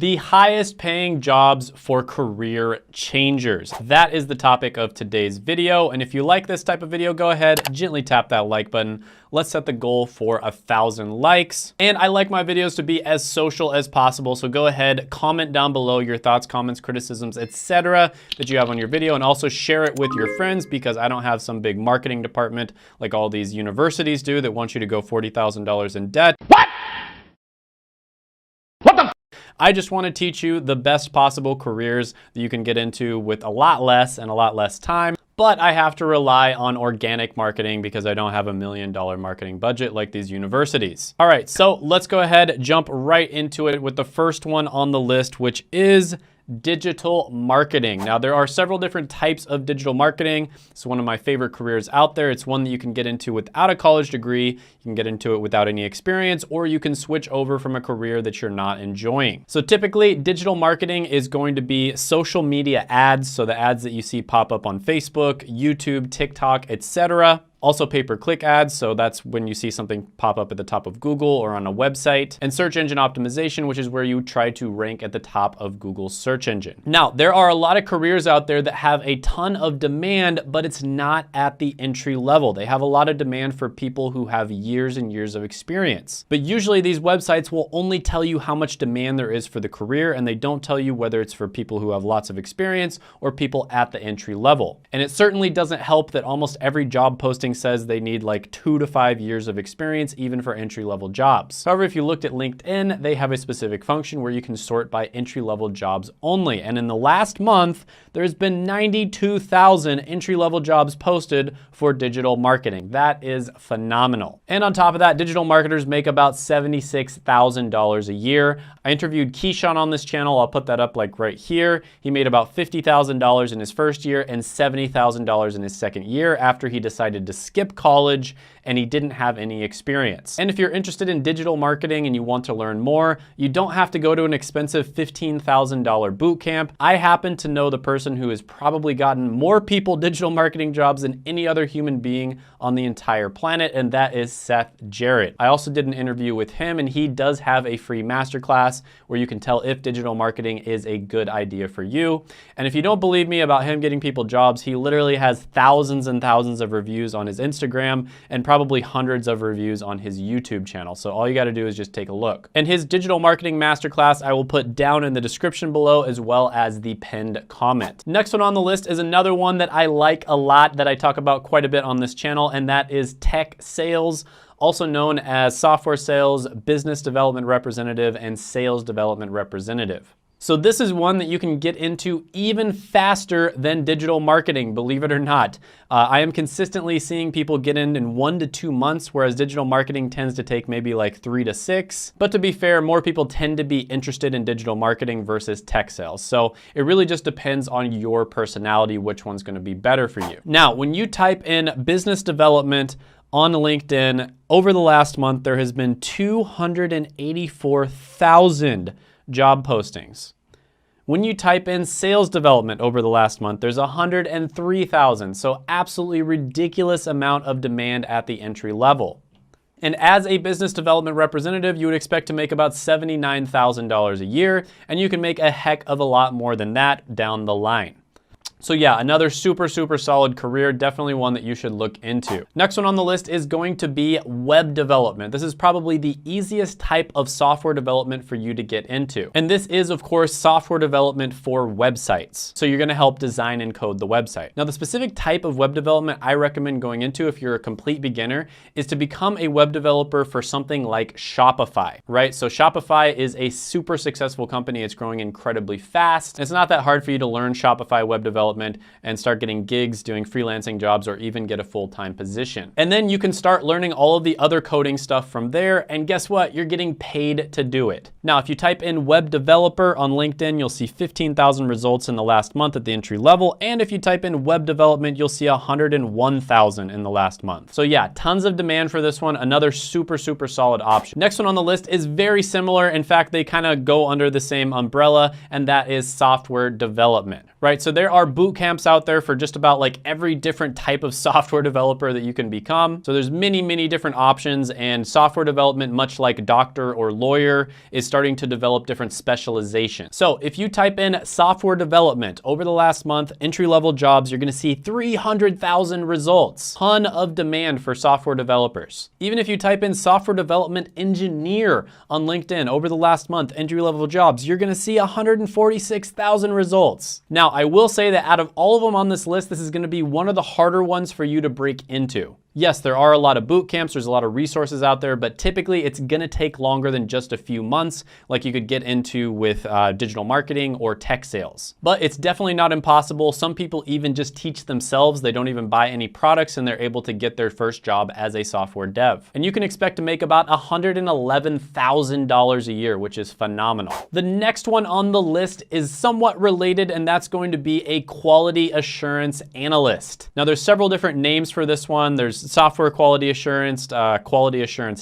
The highest paying jobs for career changers. That is the topic of today's video. And if you like this type of video, go ahead, gently tap that like button. Let's set the goal for 1,000 likes. And I like my videos to be as social as possible. So go ahead, comment down below your thoughts, comments, criticisms, etc. that you have on your video, and also share it with your friends, because I don't have some big marketing department like all these universities do that want you to go $40,000 in debt. What? I just want to teach you the best possible careers that you can get into with a lot less and a lot less time. But I have to rely on organic marketing because I don't have $1 million marketing budget like these universities. All right, so let's go ahead, jump right into it with the first one on the list, which is digital marketing. Now, there are several different types of digital marketing. It's one of my favorite careers out there. It's one that you can get into without a college degree. You can get into it without any experience, or you can switch over from a career that you're not enjoying. So typically, digital marketing is going to be social media ads. So the ads that you see pop up on Facebook, YouTube, TikTok, etc. Also pay-per-click ads, so that's when you see something pop up at the top of Google or on a website. And search engine optimization, which is where you try to rank at the top of Google's search engine. Now, there are a lot of careers out there that have a ton of demand, but it's not at the entry level. They have a lot of demand for people who have years and years of experience. But usually these websites will only tell you how much demand there is for the career, and they don't tell you whether it's for people who have lots of experience or people at the entry level. And it certainly doesn't help that almost every job posting says they need like 2 to 5 years of experience, even for entry-level jobs. However, if you looked at LinkedIn, they have a specific function where you can sort by entry-level jobs only. And in the last month, there's been 92,000 entry-level jobs posted for digital marketing. That is phenomenal. And on top of that, digital marketers make about $76,000 a year. I interviewed Keyshawn on this channel. I'll put that up like right here. He made about $50,000 in his first year and $70,000 in his second year after he decided to skip college and he didn't have any experience. And if you're interested in digital marketing and you want to learn more, you don't have to go to an expensive $15,000 boot camp. I happen to know the person who has probably gotten more people digital marketing jobs than any other human being on the entire planet, and that is Seth Jarrett. I also did an interview with him, and he does have a free masterclass where you can tell if digital marketing is a good idea for you. And if you don't believe me about him getting people jobs, he literally has thousands and thousands of reviews on his Instagram and probably hundreds of reviews on his YouTube channel. So all you got to do is just take a look. And his digital marketing masterclass I will put down in the description below, as well as the pinned comment. Next one on the list is another one that I like a lot, that I talk about quite a bit on this channel, and that is tech sales, also known as software sales, business development representative, and sales development representative. So this is one that you can get into even faster than digital marketing, believe it or not. I am consistently seeing people get in 1 to 2 months, whereas digital marketing tends to take maybe like 3 to 6. But to be fair, more people tend to be interested in digital marketing versus tech sales. So it really just depends on your personality, which one's gonna be better for you. Now, when you type in business development on LinkedIn, over the last month, there has been 284,000 job postings. When you type in sales development over the last month, there's 103,000. So absolutely ridiculous amount of demand at the entry level. And as a business development representative, you would expect to make about $79,000 a year, and you can make a heck of a lot more than that down the line. So yeah, another super solid career, definitely one that you should look into. Next one on the list is going to be web development. This is probably the easiest type of software development for you to get into. And this is, of course, software development for websites. So you're gonna help design and code the website. Now, the specific type of web development I recommend going into if you're a complete beginner is to become a web developer for something like Shopify, right? So Shopify is a super successful company. It's growing incredibly fast. It's not that hard for you to learn Shopify web development and start getting gigs, doing freelancing jobs, or even get a full-time position. And then you can start learning all of the other coding stuff from there, and guess what? You're getting paid to do it. Now, if you type in web developer on LinkedIn, you'll see 15,000 results in the last month at the entry level, and if you type in web development, you'll see 101,000 in the last month. So yeah, tons of demand for this one, another super solid option. Next one on the list is very similar. In fact, they kind of go under the same umbrella, and that is software development, right? So there are boot camps out there for just about like every different type of software developer that you can become. So there's many, many different options, and software development, much like doctor or lawyer, is starting to develop different specializations. So if you type in software development over the last month, entry-level jobs, you're gonna see 300,000 results. Ton of demand for software developers. Even if you type in software development engineer on LinkedIn over the last month, entry-level jobs, you're gonna see 146,000 results. Now, I will say that out of all of them on this list, this is gonna be one of the harder ones for you to break into. Yes, there are a lot of boot camps, there's a lot of resources out there, but typically it's gonna take longer than just a few months, like you could get into with digital marketing or tech sales. But it's definitely not impossible. Some people even just teach themselves. They don't even buy any products, and they're able to get their first job as a software dev. And you can expect to make about $111,000 a year, which is phenomenal. The next one on the list is somewhat related, and that's going to be a quality assurance analyst. Now, there's several different names for this one. There's software quality assurance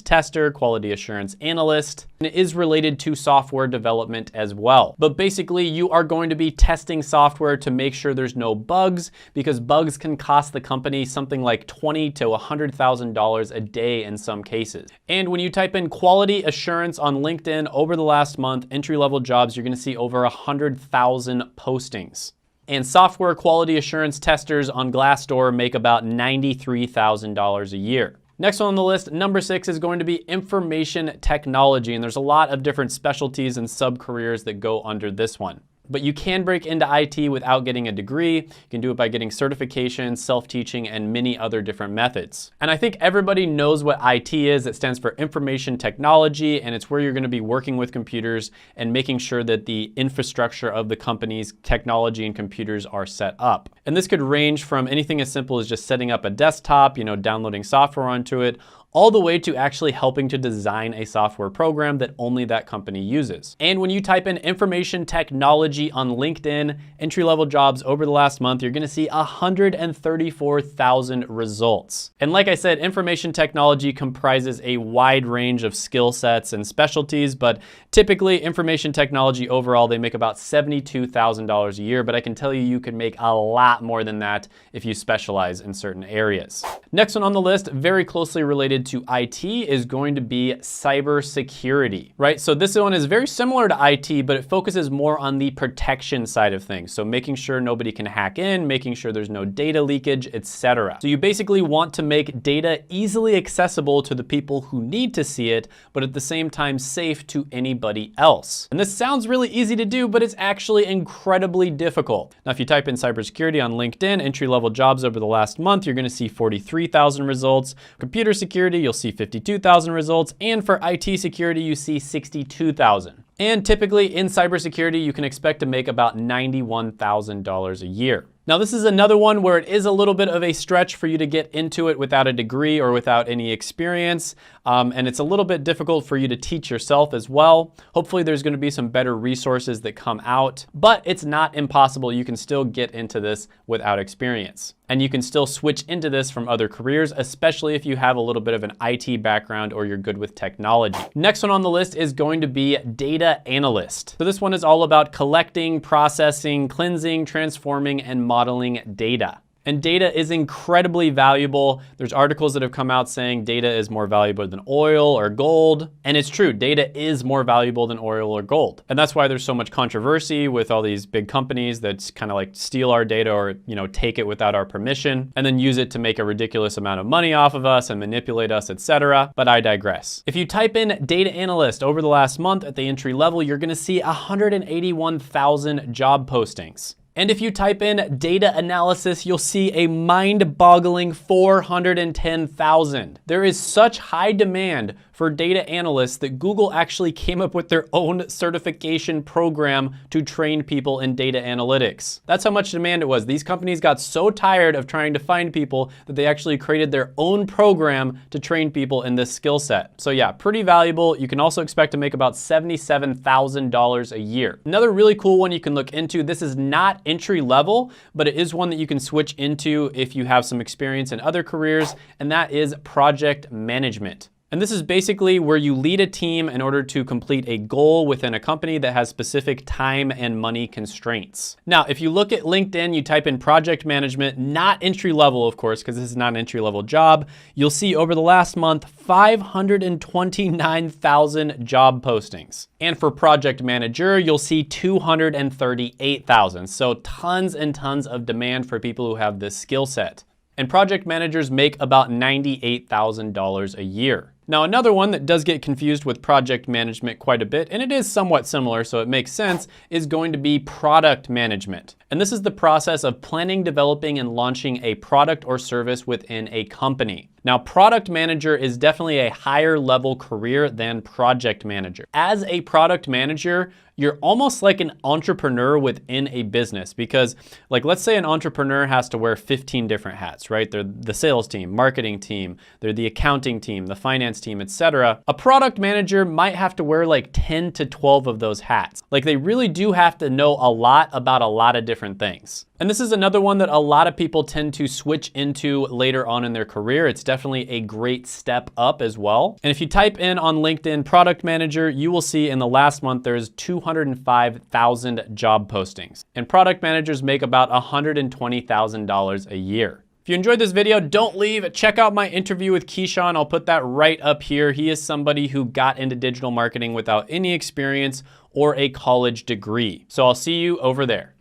tester, quality assurance analyst, and it is related to software development as well. But basically, you are going to be testing software to make sure there's no bugs, because bugs can cost the company something like $20,000 to $100,000 a day in some cases. And when you type in quality assurance on LinkedIn over the last month, entry-level jobs, you're gonna see over 100,000 postings. And software quality assurance testers on Glassdoor make about $93,000 a year. Next one on the list, number 6, is going to be information technology. And there's a lot of different specialties and sub-careers that go under this one. But you can break into IT without getting a degree. You can do it by getting certifications, self-teaching, and many other different methods. And I think everybody knows what IT is. It stands for information technology, and it's where you're gonna be working with computers and making sure that the infrastructure of the company's technology and computers are set up. And this could range from anything as simple as just setting up a desktop, downloading software onto it, all the way to actually helping to design a software program that only that company uses. And when you type in information technology on LinkedIn, entry-level jobs over the last month, you're gonna see 134,000 results. And like I said, information technology comprises a wide range of skill sets and specialties, but typically information technology overall, they make about $72,000 a year, but I can tell you, you can make a lot more than that if you specialize in certain areas. Next one on the list, very closely related to IT, is going to be cybersecurity, right? So this one is very similar to IT, but it focuses more on the protection side of things. So making sure nobody can hack in, making sure there's no data leakage, etc. So you basically want to make data easily accessible to the people who need to see it, but at the same time safe to anybody else. And this sounds really easy to do, but it's actually incredibly difficult. Now, if you type in cybersecurity on LinkedIn, entry-level jobs over the last month, you're gonna see 43,000 results. Computer security, you'll see 52,000 results. And for IT security, you see 62,000. And typically in cybersecurity, you can expect to make about $91,000 a year. Now, this is another one where it is a little bit of a stretch for you to get into it without a degree or without any experience. And it's a little bit difficult for you to teach yourself as well. Hopefully there's gonna be some better resources that come out, but it's not impossible. You can still get into this without experience. And you can still switch into this from other careers, especially if you have a little bit of an IT background or you're good with technology. Next one on the list is going to be data analyst. So this one is all about collecting, processing, cleansing, transforming, and modeling data. And data is incredibly valuable. There's articles that have come out saying data is more valuable than oil or gold. And it's true, data is more valuable than oil or gold. And that's why there's so much controversy with all these big companies that kind of like steal our data or take it without our permission and then use it to make a ridiculous amount of money off of us and manipulate us, etc. But I digress. If you type in data analyst over the last month at the entry level, you're gonna see 181,000 job postings. And if you type in data analysis, you'll see a mind-boggling 410,000. There is such high demand for data analysts that Google actually came up with their own certification program to train people in data analytics. That's how much demand it was. These companies got so tired of trying to find people that they actually created their own program to train people in this skill set. So yeah, pretty valuable. You can also expect to make about $77,000 a year. Another really cool one you can look into, this is not entry level, but it is one that you can switch into if you have some experience in other careers, and that is project management. And this is basically where you lead a team in order to complete a goal within a company that has specific time and money constraints. Now, if you look at LinkedIn, you type in project management, not entry level, of course, because this is not an entry level job, you'll see over the last month, 529,000 job postings. And for project manager, you'll see 238,000. So tons and tons of demand for people who have this skill set. And project managers make about $98,000 a year. Now, another one that does get confused with project management quite a bit, and it is somewhat similar, so it makes sense, is going to be product management. And this is the process of planning, developing, and launching a product or service within a company. Now, product manager is definitely a higher level career than project manager. As a product manager, you're almost like an entrepreneur within a business because, like, let's say an entrepreneur has to wear 15 different hats, right? They're the sales team, marketing team, they're the accounting team, the finance team, etc. A product manager might have to wear like 10 to 12 of those hats. Like, they really do have to know a lot about a lot of different things. And this is another one that a lot of people tend to switch into later on in their career. It's definitely a great step up as well. And if you type in on LinkedIn product manager, you will see in the last month there's 205,000 job postings. And product managers make about $120,000 a year. If you enjoyed this video, don't leave. Check out my interview with Keyshawn. I'll put that right up here. He is somebody who got into digital marketing without any experience or a college degree. So I'll see you over there.